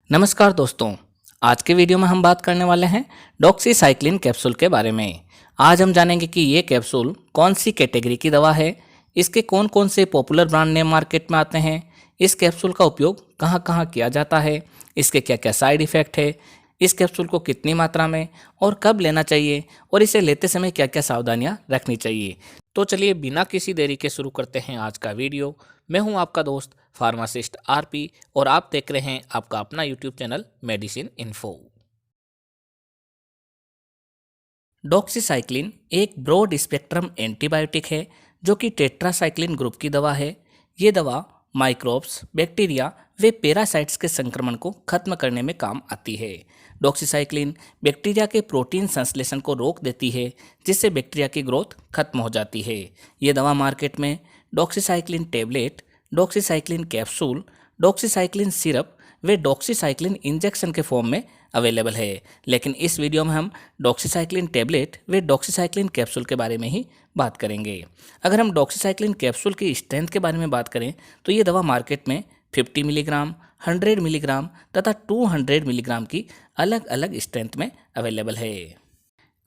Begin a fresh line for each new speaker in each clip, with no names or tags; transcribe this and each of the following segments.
नमस्कार दोस्तों। आज के वीडियो में हम बात करने वाले हैं डॉक्सीसाइक्लिन कैप्सूल के बारे में। आज हम जानेंगे कि ये कैप्सूल कौन सी कैटेगरी की दवा है, इसके कौन कौन से पॉपुलर ब्रांड नेम मार्केट में आते हैं, इस कैप्सूल का उपयोग कहाँ कहाँ किया जाता है, इसके क्या क्या साइड इफ़ेक्ट है, इस कैप्सूल को कितनी मात्रा में और कब लेना चाहिए और इसे लेते समय क्या क्या सावधानियाँ रखनी चाहिए। तो चलिए बिना किसी देरी के शुरू करते हैं आज का वीडियो। मैं हूं आपका दोस्त फार्मासिस्ट आरपी और आप देख रहे हैं आपका अपना YouTube channel medicine info. Doxycycline एक ब्रॉड स्पेक्ट्रम एंटीबायोटिक है जो कि टेट्रासाइक्लिन ग्रुप की दवा है। ये दवा माइक्रोब्स, बैक्टीरिया व पैरासाइट्स के संक्रमण को खत्म करने में काम आती है। डॉक्सीसाइक्लिन बैक्टीरिया के प्रोटीन संश्लेषण को रोक देती है, जिससे बैक्टीरिया की ग्रोथ खत्म हो जाती है। ये दवा मार्केट में doxycycline tablet, doxycycline capsule, doxycycline syrup वे डॉक्सीसाइक्लिन इंजेक्शन के फॉर्म में अवेलेबल है। लेकिन इस वीडियो में हम डॉक्सीसाइक्लिन टैबलेट व डॉक्सीसाइक्लिन कैप्सूल के बारे में ही बात करेंगे। अगर हम डॉक्सीसाइक्लिन कैप्सूल की स्ट्रेंथ के बारे में बात करें तो ये दवा मार्केट में 50 मिलीग्राम, 100 मिलीग्राम तथा 200 मिलीग्राम की अलग अलग स्ट्रेंथ में अवेलेबल है।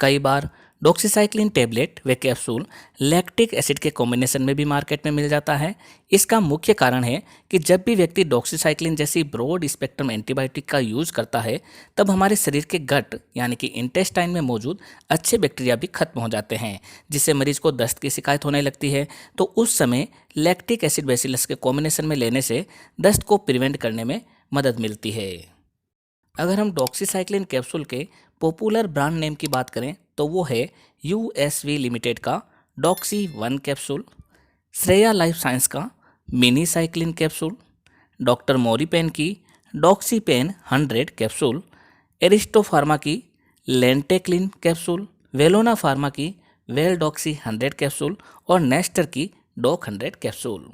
कई बार डॉक्सीसाइक्लिन टैबलेट व कैप्सूल लैक्टिक एसिड के कॉम्बिनेशन में भी मार्केट में मिल जाता है। इसका मुख्य कारण है कि जब भी व्यक्ति डॉक्सीसाइक्लिन जैसी ब्रॉड स्पेक्ट्रम एंटीबायोटिक का यूज करता है तब हमारे शरीर के गट यानी कि इंटेस्टाइन में मौजूद अच्छे बैक्टीरिया भी खत्म हो जाते हैं, जिससे मरीज को दस्त की शिकायत होने लगती है। तो उस समय लैक्टिक एसिड बैसिलस के कॉम्बिनेशन में लेने से दस्त को प्रिवेंट करने में मदद मिलती है। अगर हम डॉक्सीसाइक्लिन कैप्सूल के पॉपुलर ब्रांड नेम की बात करें तो वो है यूएसवी लिमिटेड का Doxy 1 capsule, Shreya life science का mini cycline capsule, doctor Morepen की Doxy pen 100 capsule, Aristo pharma की लेंटेक्लिन कैप्सूल, वेलोना फार्मा की वेल डॉक्सी 100 कैप्सूल और नेस्टर की डॉक 100 कैप्सूल।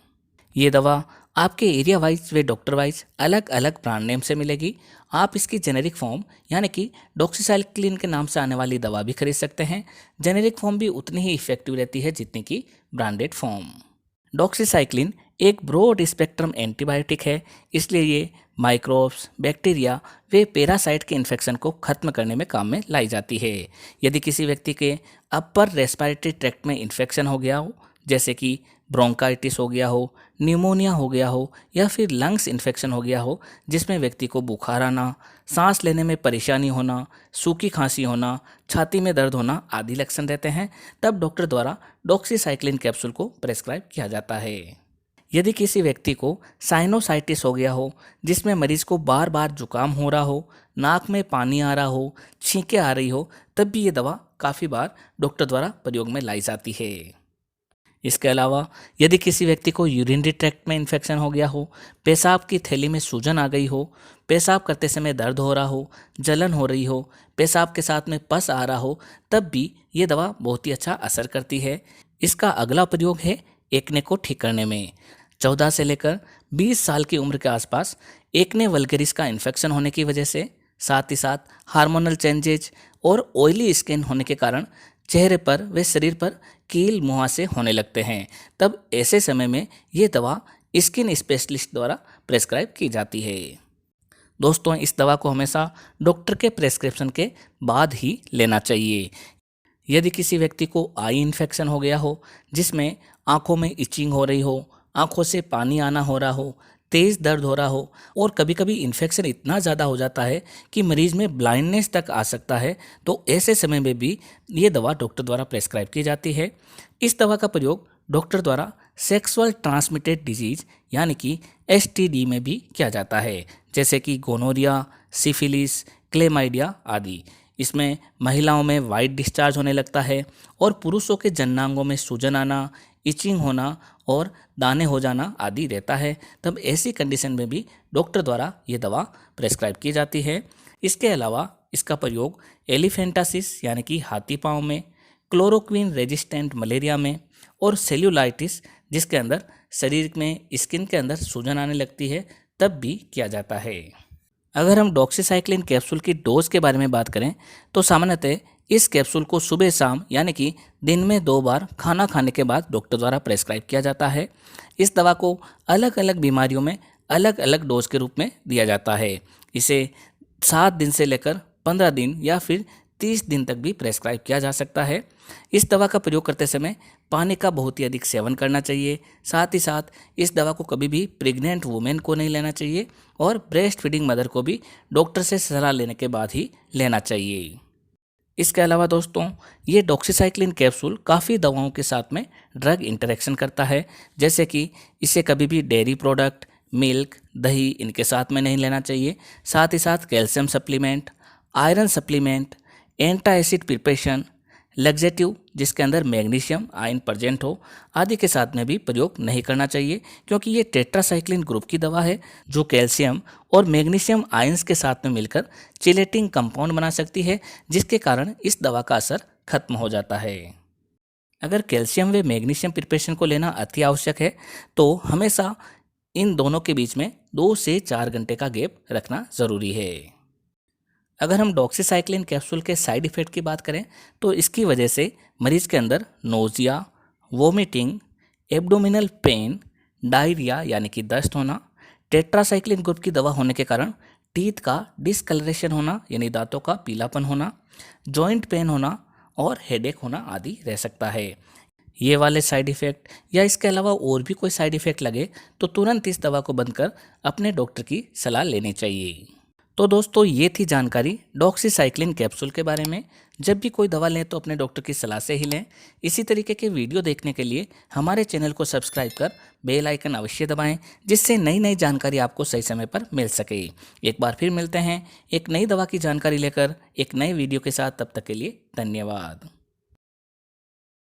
ये दवा आपके एरिया वाइज व डॉक्टर वाइज अलग अलग ब्रांड नेम से मिलेगी। आप इसकी जेनेरिक फॉर्म यानी कि डॉक्सीसाइक्लिन के नाम से आने वाली दवा भी खरीद सकते हैं। जेनेरिक फॉर्म भी उतनी ही इफेक्टिव रहती है जितनी कि ब्रांडेड फॉर्म। डॉक्सीसाइक्लिन एक ब्रॉड स्पेक्ट्रम एंटीबायोटिक है, इसलिए ये माइक्रोब्स, बैक्टीरिया व पैरासाइट के इन्फेक्शन को खत्म करने में काम में लाई जाती है। यदि किसी व्यक्ति के अपर रेस्पिरेटरी ट्रैक्ट में इन्फेक्शन हो गया हो, जैसे कि ब्रोंकाइटिस हो गया हो, न्यूमोनिया हो गया हो या फिर लंग्स इन्फेक्शन हो गया हो, जिसमें व्यक्ति को बुखार आना, सांस लेने में परेशानी होना, सूखी खांसी होना, छाती में दर्द होना आदि लक्षण रहते हैं, तब डॉक्टर द्वारा डॉक्सीसाइक्लिन कैप्सूल को प्रेस्क्राइब किया जाता है। यदि किसी व्यक्ति को साइनोसाइटिस हो गया हो, जिसमें मरीज को बार बार जुकाम हो रहा हो, नाक में पानी आ रहा हो, छींकें आ रही हो, तब भी ये दवा काफ़ी बार डॉक्टर द्वारा प्रयोग में लाई जाती है। इसके अलावा यदि किसी व्यक्ति को यूरिनरी ट्रैक्ट में इन्फेक्शन हो गया हो, पेशाब की थैली में सूजन आ गई हो, पेशाब करते समय दर्द हो रहा हो, जलन हो रही हो, पेशाब के साथ में पस आ रहा हो, तब भी ये दवा बहुत ही अच्छा असर करती है। इसका अगला प्रयोग है एक्ने को ठीक करने में। 14 से लेकर 20 साल की उम्र के आसपास एक्ने वल्गेरिस का इन्फेक्शन होने की वजह से, साथ ही साथ हार्मोनल चेंजेज और ऑयली स्किन होने के कारण चेहरे पर व शरीर पर कील मुहासे होने लगते हैं। तब ऐसे समय में ये दवा स्किन स्पेशलिस्ट द्वारा प्रेस्क्राइब की जाती है। दोस्तों, इस दवा को हमेशा डॉक्टर के प्रेस्क्रिप्शन के बाद ही लेना चाहिए। यदि किसी व्यक्ति को आई इन्फेक्शन हो गया हो, जिसमें आंखों में इचिंग हो रही हो, आंखों से पानी आना हो रहा हो, तेज़ दर्द हो रहा हो और कभी कभी इन्फेक्शन इतना ज़्यादा हो जाता है कि मरीज में ब्लाइंडनेस तक आ सकता है, तो ऐसे समय में भी ये दवा डॉक्टर द्वारा प्रेस्क्राइब की जाती है। इस दवा का प्रयोग डॉक्टर द्वारा सेक्सुअल ट्रांसमिटेड डिजीज यानी कि एसटीडी में भी किया जाता है, जैसे कि गोनोरिया, सिफिलिस, क्लेमाइडिया आदि। इसमें महिलाओं में वाइट डिस्चार्ज होने लगता है और पुरुषों के जननांगों में सूजन आना, इचिंग होना और दाने हो जाना आदि रहता है। तब ऐसी कंडीशन में भी डॉक्टर द्वारा ये दवा प्रेस्क्राइब की जाती है। इसके अलावा इसका प्रयोग एलिफेंटासिस यानी कि हाथी पाँव में, क्लोरोक्विन रेजिस्टेंट मलेरिया में और सेल्यूलाइटिस जिसके अंदर शरीर में स्किन के अंदर सूजन आने लगती है, तब भी किया जाता है। अगर हम डॉक्सीसाइक्लिन कैप्सूल की डोज के बारे में बात करें तो सामान्यतः इस कैप्सूल को सुबह शाम यानी कि दिन में 2 बार खाना खाने के बाद डॉक्टर द्वारा प्रेस्क्राइब किया जाता है। इस दवा को अलग अलग बीमारियों में अलग अलग डोज के रूप में दिया जाता है। इसे 7 दिन से लेकर 15 दिन या फिर 30 दिन तक भी प्रेस्क्राइब किया जा सकता है। इस दवा का प्रयोग करते समय पानी का बहुत ही अधिक सेवन करना चाहिए। साथ ही साथ इस दवा को कभी भी प्रेग्नेंट वुमेन को नहीं लेना चाहिए और ब्रेस्ट फीडिंग मदर को भी डॉक्टर से सलाह लेने के बाद ही लेना चाहिए। इसके अलावा दोस्तों, ये डॉक्सीसाइक्लिन कैप्सूल काफ़ी दवाओं के साथ में ड्रग इंटरेक्शन करता है, जैसे कि इसे कभी भी डेयरी प्रोडक्ट, मिल्क, दही इनके साथ में नहीं लेना चाहिए। साथ ही साथ calcium supplement, iron supplement, antacid preparation, laxative जिसके अंदर मैग्नीशियम आयन प्रेजेंट हो आदि के साथ में भी प्रयोग नहीं करना चाहिए, क्योंकि ये टेट्रासाइक्लिन ग्रुप की दवा है जो कैल्शियम और मैग्नीशियम आयंस के साथ में मिलकर चिलेटिंग कंपाउंड बना सकती है, जिसके कारण इस दवा का असर खत्म हो जाता है। अगर कैल्शियम व मैग्नीशियम प्रिपरेशन को लेना अति आवश्यक है तो हमेशा इन दोनों के बीच में 2 से 4 घंटे का गैप रखना ज़रूरी है। अगर हम डॉक्सीसाइक्लिन कैप्सूल के साइड इफ़ेक्ट की बात करें तो इसकी वजह से मरीज के अंदर nausea, vomiting, abdominal pain, diarrhoea यानी कि दस्त होना, टेट्रासाइक्लिन ग्रुप की दवा होने के कारण टीथ का डिसकलरेशन होना यानी दांतों का पीलापन होना, जॉइंट पेन होना और हेडेक होना आदि रह सकता है। ये वाले साइड इफ़ेक्ट या इसके अलावा और भी कोई साइड इफ़ेक्ट लगे तो तुरंत इस दवा को बंद कर अपने डॉक्टर की सलाह लेनी चाहिए। तो दोस्तों, ये थी जानकारी डॉक्सीसाइक्लिन कैप्सूल के बारे में। जब भी कोई दवा लें तो अपने डॉक्टर की सलाह से ही लें। इसी तरीके के वीडियो देखने के लिए हमारे चैनल को सब्सक्राइब कर बेल आइकन अवश्य दबाएं, जिससे नई नई जानकारी आपको सही समय पर मिल सके। एक बार फिर मिलते हैं एक नई दवा की जानकारी लेकर एक नए वीडियो के साथ। तब तक के लिए धन्यवाद।